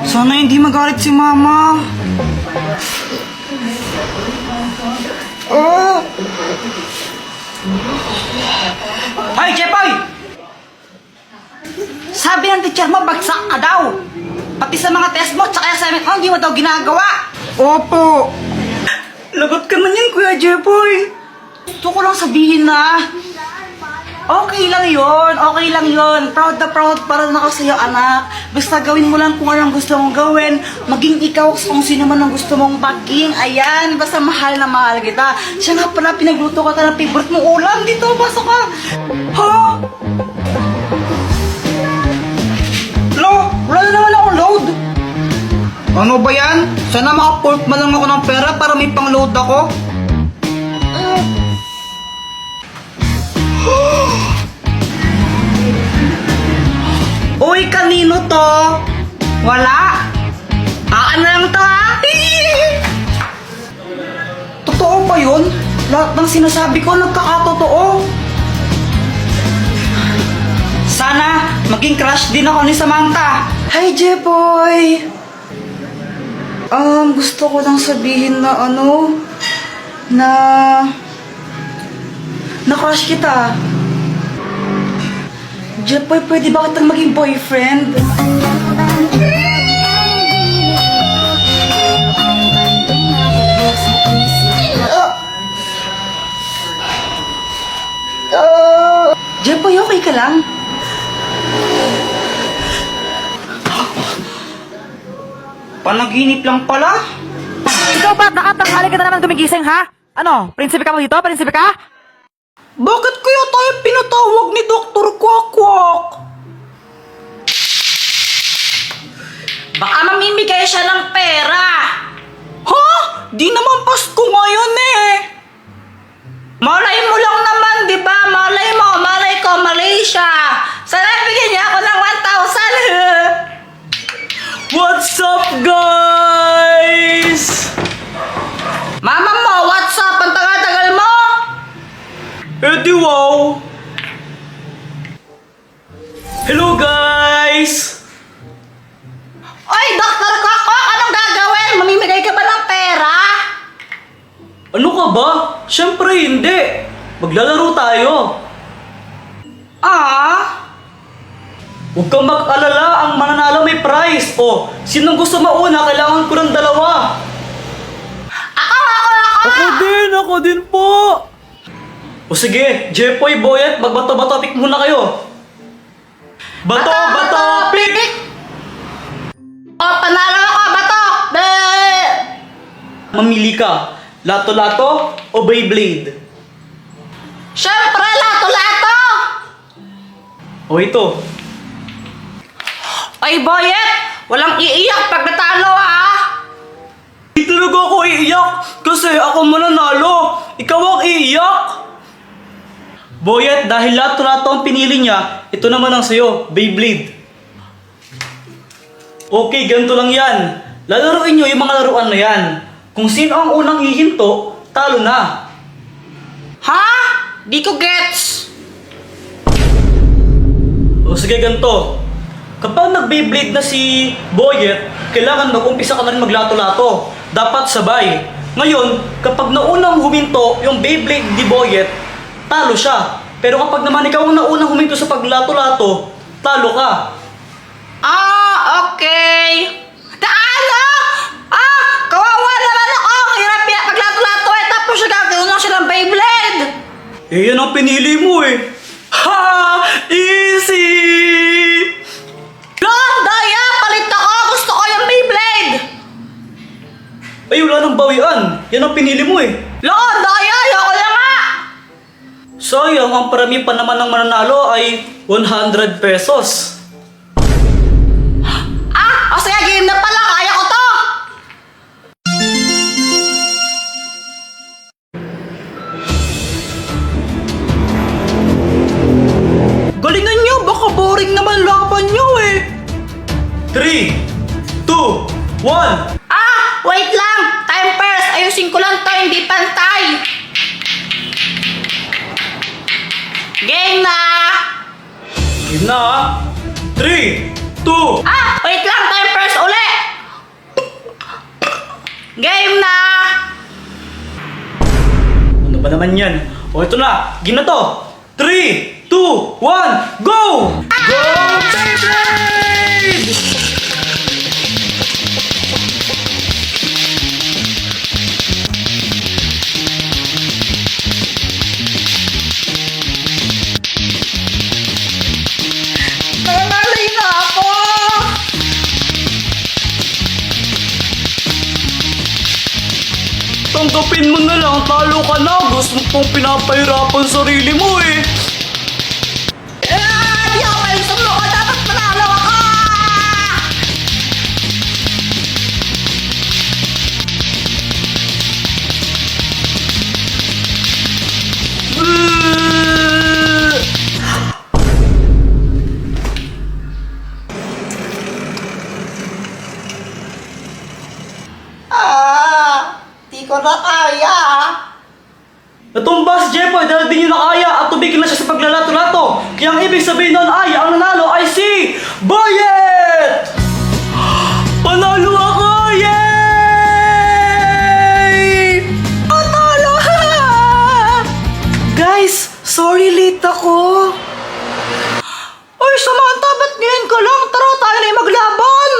Sana hindi magalit si Mama. Oh! Hoy, Jepoy! Sabi ng teacher mo, bagsak ka daw. Pati sa mga test mo, tsaka assignment mo, hindi mo daw ginagawa. Opo. Lagot ka man yan, Kuya Jepoy. Gusto ko lang sabihin na, okay lang yon. Proud na proud para na ako sa'yo, anak. Basta gawin mo lang kung anong gusto mong gawin. Maging ikaw kung sino man ang gusto mong maging. Ayan, basta mahal na mahal kita. Siya nga pala, pinagluto ka ng favorite mong ulam. Dito, basta ka. Ha? Lo, wala na naman akong load. Ano ba yan? Sana maka-port man lang ako ng pera para may pang-load ako. Uy, kanino to? Wala? Ano lang to, ha? Totoo ba yun? Lahat ng sinasabi ko nagkakatotoo. Sana maging crush din ako ni Samantha. Hi, Jepoy! Gusto ko lang sabihin na na crush kita. Jepoy, pwede ba kitang maging boyfriend? Jepoy, okay ka lang? Panaginip lang pala? Ikaw ba? Nakatanghali ka na naman gumigising, ha? Ano? Prinsipe ka mo dito? Prinsipe ka? Bakit kaya tayo pinatawag ni Dr. Kwakwak? Baka mamimigay siya ng pera. Ha? Di naman Pasko ngayon eh. Malay mo lang naman, di ba? Malay mo, malay ko, Malaysia. Sana bigyan niya ako ng 1,000. What's up, guys? Mama mo, what's up? Ang tagal-tagal mo? Di wow. Hello, guys! Oy, Dr. Kwak-Kwak! Anong gagawin? Mamimigay ka ba ng pera? Ano ka ba? Siyempre hindi. Maglalaro tayo. Huwag kang mag-alala, ang mananalo may prize. O, sinong gusto mauna? Kailangan ko ng dalawa. Ako! Ako din po. O sige, Jepoy, Boyet, magbato-bato pick muna kayo. Bato, pick! O, panalo ako, bato! Mamili ka, lato-lato o Beyblade? Siyempre, lato-lato! O ito. Ay, Boyet! Walang iiyak pag natalo, ha? Hindi talaga ako iiyak kasi ako mananalo. Ikaw ang iiyak. Boyet, dahil lato-lato ang pinili niya, ito naman ang sayo, Beyblade. Okay, ganito lang yan. Lalaruin nyo yung mga laruan na yan. Kung sino ang unang hihinto, talo na. Ha? Di ko gets. O sige, ganito. Kapag nag-Beyblade na si Boyet, kailangan mag-umpisa ka na rin maglato-lato. Dapat sabay. Ngayon, kapag naunang huminto yung Beyblade ni Boyet, talo siya. Pero kapag naman ikaw ang naunang huminto sa paglato-lato, talo ka. Okay. Ano? Kawawa naman ako. Hirap yan paglato-lato eh. Tapos siya gagawin lang siya ng Beyblade. Eh, yan ang pinili mo eh. Ha! Easy! Daya! Palit ako! Gusto ko yung Beyblade! Ay, wala nang bawian. Yan ang pinili mo eh. Daya! Ayoko lang nga! Sayang, ang parami pa naman ng mananalo ay 100 pesos. O sige, game na pala. Kaya ko to! Galingan nyo! Baka boring naman laban nyo eh! 3, 2, 1. Wait lang! Time first! Ayusin ko lang to, hindi pantay! Game na! Game na ha? 3, 2. Wait lang! Time first uli! naman yan. O, ito na. Gina to. 3, 2, 1, go! Go, baby! Nangangalay na ako! Tanggapin mo na lang, talo ka na. Gusto mo pong pinapahirapan sarili mo eh. Di ako maling sumloko! Dapat panalo ako! Di ko na kaya. Natumba si Jepoy dahil di niyo na kaya at tumigil na siya sa paglalato-lato. Kaya ang ibig sabihin nun ay ang nanalo ay si Boyet! Panalo ako! Yay! Panalo! Guys, sorry late ako. Uy, Samantha, ba't ngayon ka lang? Tara, tayo na yung maglaban!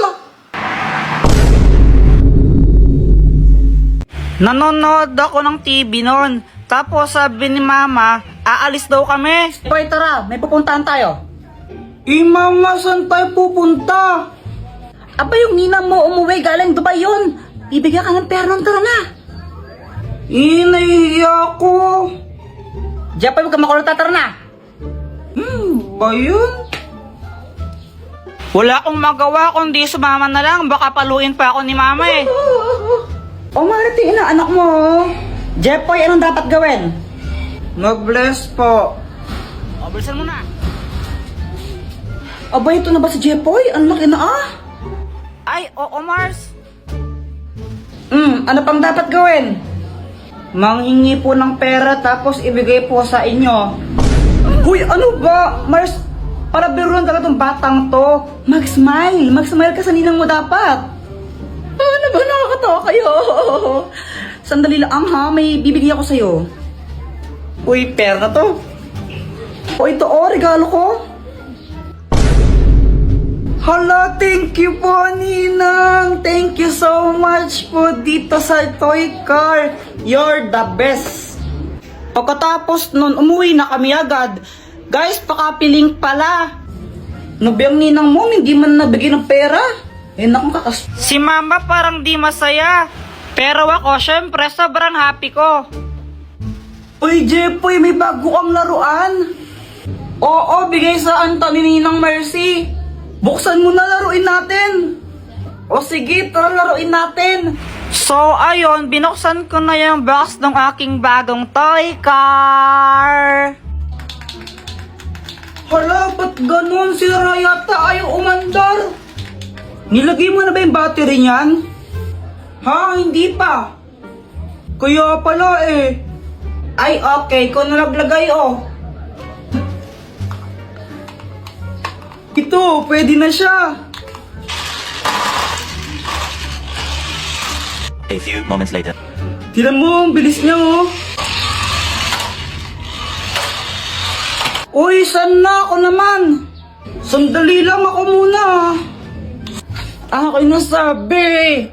Nanonood ako ng TV noon. Tapos sabi ni Mama, aalis daw kami. Hoy, tara, may pupuntahan tayo. Mama, saan tayo pupunta? Aba, yung ninang mo umuwi galing Dubai yun. Bibigyan ka ng pera nun, tara na. Nahihiya ko. Jepoy, huwag ka makulong, tara na. Ba yun? Wala akong magawa kundi sumama na lang. Baka paluin pa ako ni Mama eh. O, Marty, anak mo. Jepoy, anong dapat gawin? Mag-bless po. O, bilisan mo na. Aba, ito na ba si Jepoy? Ang laki na ah. Ay, oo Mars. Ano pang dapat gawin? Manghingi po ng pera tapos ibigay po sa inyo. Huy, ano ba? Mars, para biruan talaga tong batang to. Mag-smile. Mag-smile ka sa ninang mo dapat. Ano ba? Nakakatawa kayo. Sandali lang ha, may bibigay ako sa'yo. Uy, pera na to. O ito regalo ko. Hala, thank you po, Ninang. Thank you so much po dito sa toy car. You're the best. Pagkatapos nun, umuwi na kami agad. Guys, pakapiling pala. Nabiyang ninang mo, hindi man nabigyan ng pera. Naku, kakas... Si Mama parang di masaya. Pero ako, syempre, sobrang happy ko. Uy, Jepoy, may bago kang laruan. Oo, bigay sa Anta ni Ninang Mercy. Buksan mo na, laruin natin. O sige, tara laruin natin. So, ayun, binuksan ko na yung box ng aking bagong toy car. Hala, ba't ganun? Sira yata ayaw umandar. Nilagay mo na ba yung battery niyan? Ha? Hindi pa. Kaya pala eh. Ay, okay. Kung nalaglagay oh. Ito, pwede na siya. A few moments later. Tinan mo, ang bilis niya oh. Uy, saan na ako naman? Sandali lang ako muna. Ako'y nasabi.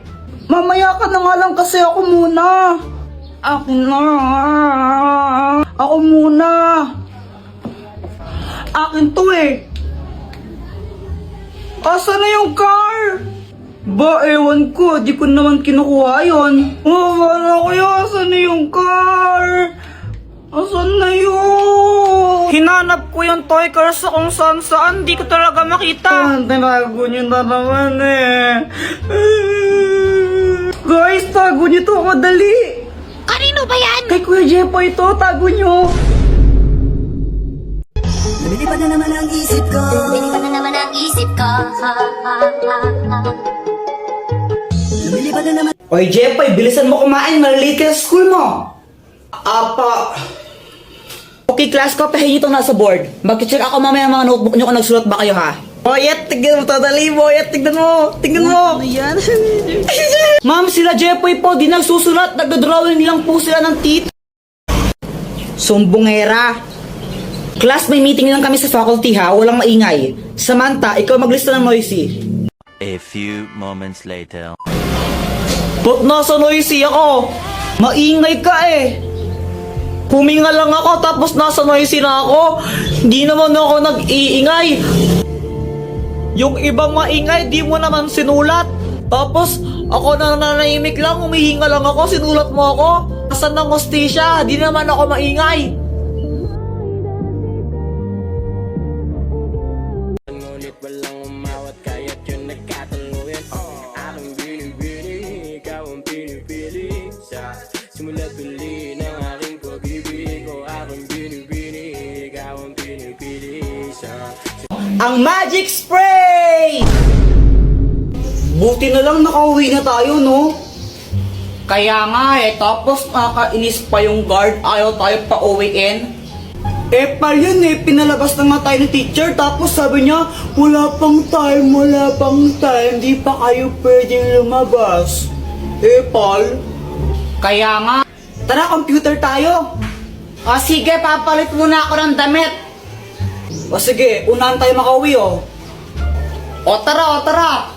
Mamaya ka na nga lang kasi ako muna. Akin na. Ako muna. Akin to eh. Asa na yung car? Ba, ewan ko. Di ko naman kinukuha yun. Wala kaya, asa na yung car? Asan na yun? Hinanap ko yung toy car sa kung saan-saan. Di ko talaga makita. Tinago niyo na naman eh. Guys, tago niyo to. Madali. Kanino ba yan? Kay Kuya Jepoy ito. Tago niyo. Lumilipad na naman ang isip ko. Lumilipad na naman ang isip ko. Lumilipad na naman. Oy, Jepoy, bilisan mo kumain. Malilate ka sa school mo. Apa. Okay, class ko, pahingi itong nasa board. Mag-check ako mamaya mga notebook nyo kung nagsulat ba kayo, ha? Boyet, tignan mo, tadali, Boyet, tignan mo, tignan mo. Ano yan? Ma'am, sila Jepoy po, di nagsusulat, nagdodrawing nilang po sila ng tit. Sumbongera. Class, may meeting lang kami sa faculty ha, walang maingay. Samantha, ikaw maglista ng noisy. A few moments later. Ba't nasa noisy ako? Maingay ka eh. Huminga lang ako tapos nasa noisy na ako. Hindi naman ako nag-iingay. Yung ibang maingay, di mo naman sinulat. Tapos, ako na nanahimik lang, humihinga lang ako, sinulat mo ako. Asan ng hostisya? Di naman ako maingay. Ngunit walang umawat kaya't yun nagkatuluyan. Aking binibini, ikaw ang pinipili. Sa simula't huli ng aking pag-ibig ko. Aking binibini, ikaw ang pinipili. Ang magic spray! Buti na lang nakauwi na tayo, no? Kaya nga eh, tapos nakakainis pa yung guard, ayaw tayo pa uwiin. Eh, pal yun eh, pinalabas na nga tayo ng teacher, tapos sabi niya, wala pang time, di pa kayo pwedeng lumabas. Eh, pal? Kaya nga. Tara, computer tayo. O sige, papalit muna ako ng damit. O sige, unahan tayo makauwi oh. O tara.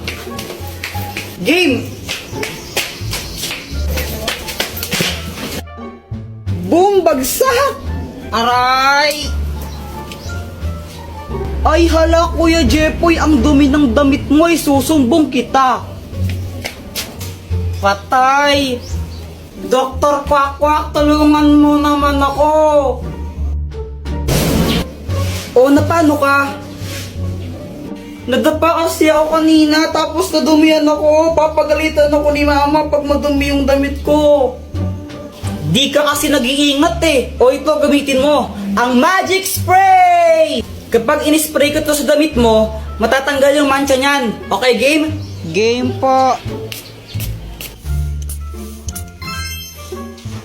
Game! Boom! Bagsak! Aray! Ay hala, Kuya Jepoy, ang dumi ng damit mo ay susumbong kita. Patay! Dr. Quack, tulungan mo naman ako. O, napano ka? Nadapa kasi ako kanina, tapos nadumihan ako. Papagalitan ako ni mama pag madumi yung damit ko. Di ka kasi nag-iingat eh. O ito, gamitin mo. Ang magic spray! Kapag in-spray ko to sa damit mo, matatanggal yung mancha niyan. Okay, game? Game po.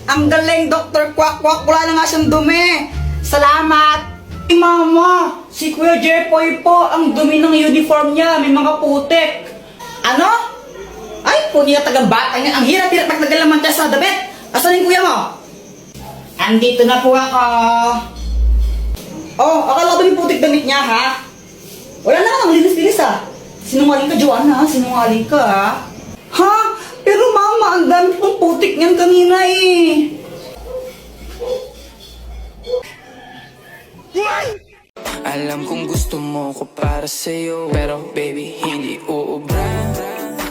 Ang galing, Dr. Quack. Wala na nga siyang dumi. Salamat. Mama, si Kuya Jepoy po, ang dumi ng uniform niya, may mga putik. Ano? Ay, puni na tagang bata niya. Ang hirap-hirap magtagal naman tayo sa damit. Asan yung kuya mo? Andito na po ako. Oh, akala ko yung putik damit niya, ha? Wala na, ang linis-linis, ha? Sinungaling ka, Joanna, ha? Sinungaling ka, ha? Ha? Pero mama, ang dami pong putik niyan kanina, eh. Alam kong gusto mo ko para sa'yo, pero baby, hindi uubra.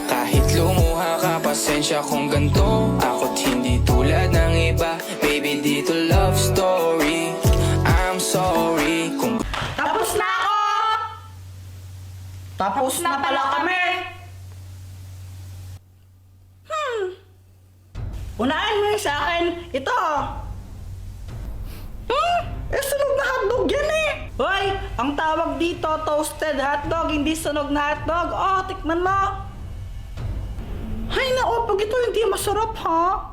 Kahit lumuha ka, pasensya kung ganto. Ako't hindi tulad ng iba. Baby, dito love story. I'm sorry kung Tapos na ako! Tapos na pala kami! Unahin mo yung sa akin. Ito! Sunog na hotdog yan eh! Hoy! Ang tawag dito, toasted hotdog, hindi sunog na hotdog. Oh, tikman mo! Hay nako, pag ito hindi masarap ha?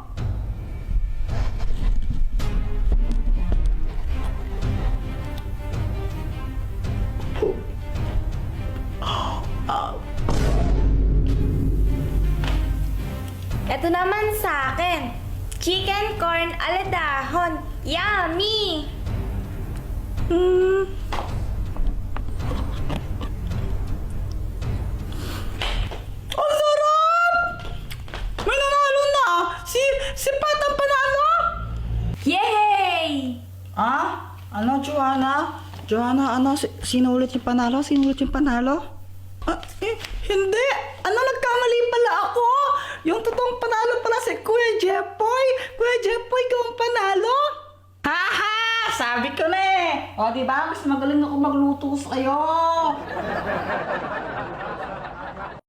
Ito naman sa akin. Chicken corn aladahon. Yummy! Ang sarap! May nanalo na! Si Pat ang panalo! Yay! Ah? Ano, Joanna? Joanna, ano? Sino ulit yung panalo? Ah, hindi! Ano, nagkamali pala ako? Yung totoong panalo pala si Kuya Jepoy! Kuya Jepoy, ikaw ang panalo? Haha! Sabi ko na eh! O, diba? Mas magaling ako magluto sa'yo!